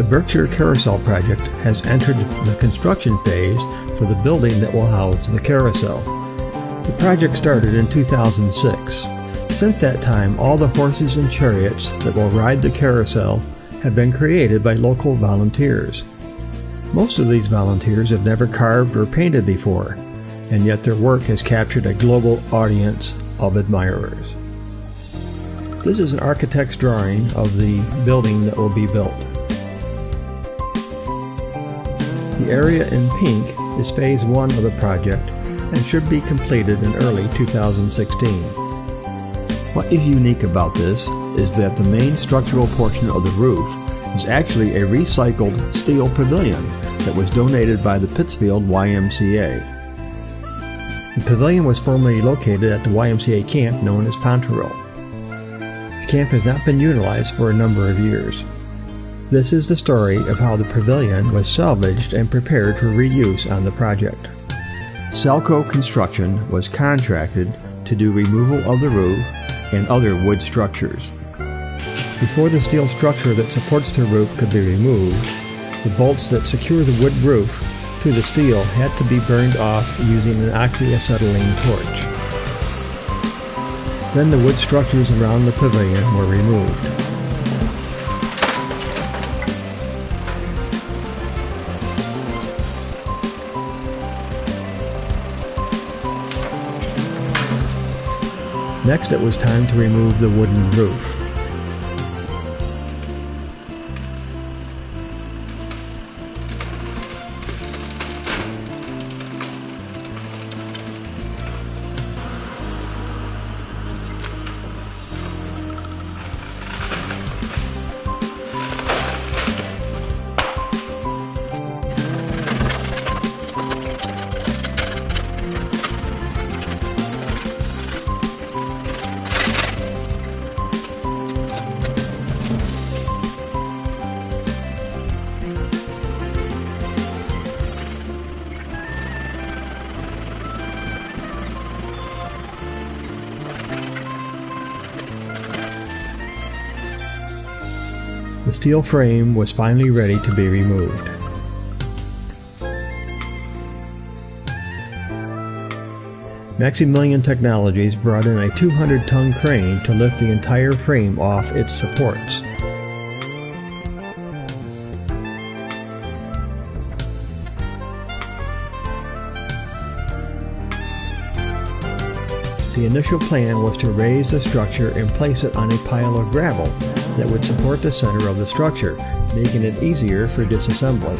Berkshire Carousel project has entered the construction phase for the building that will house the carousel. The project started in 2006. Since that time, all the horses and chariots that will ride the carousel have been created by local volunteers. Most of these volunteers have never carved or painted before, and yet their work has captured a global audience of admirers. This is an architect's drawing of the building that will be built. The area in pink is phase 1 of the project and should be completed in early 2016. What is unique about this is that the main structural portion of the roof is actually a recycled steel pavilion that was donated by the Pittsfield YMCA. The pavilion was formerly located at the YMCA camp known as Pontereau. The camp has not been utilized for a number of years. This is the story of how the pavilion was salvaged and prepared for reuse on the project. Selco Construction was contracted to do removal of the roof and other wood structures. Before the steel structure that supports the roof could be removed, the bolts that secure the wood roof to the steel had to be burned off using an oxyacetylene torch. Then the wood structures around the pavilion were removed. Next, it was time to remove the wooden roof. The steel frame was finally ready to be removed. Maximilian Technologies brought in a 200-ton crane to lift the entire frame off its supports. The initial plan was to raise the structure and place it on a pile of gravel that would support the center of the structure, making it easier for disassembly.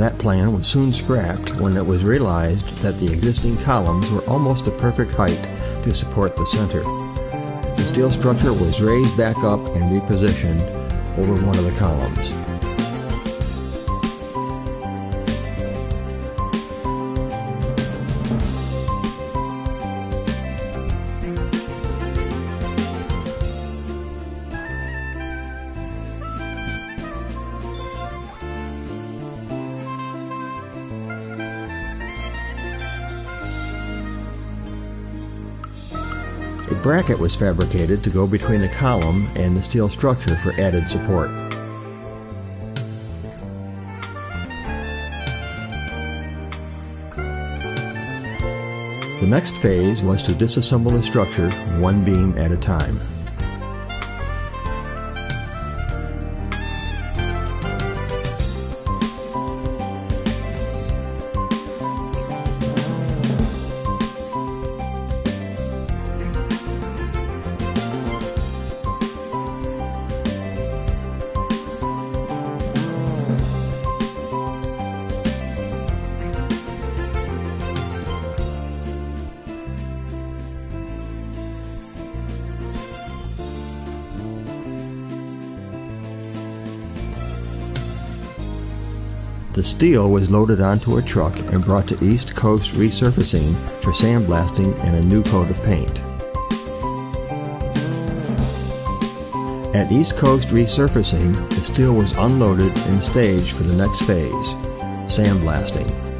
That plan was soon scrapped when it was realized that the existing columns were almost the perfect height to support the center. The steel structure was raised back up and repositioned over one of the columns. A bracket was fabricated to go between the column and the steel structure for added support. The next phase was to disassemble the structure one beam at a time. The steel was loaded onto a truck and brought to East Coast Resurfacing for sandblasting and a new coat of paint. At East Coast Resurfacing, the steel was unloaded and staged for the next phase, sandblasting.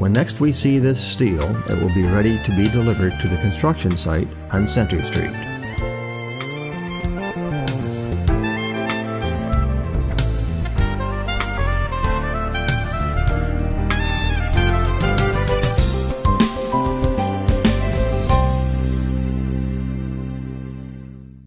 When next we see this steel, it will be ready to be delivered to the construction site on Center Street.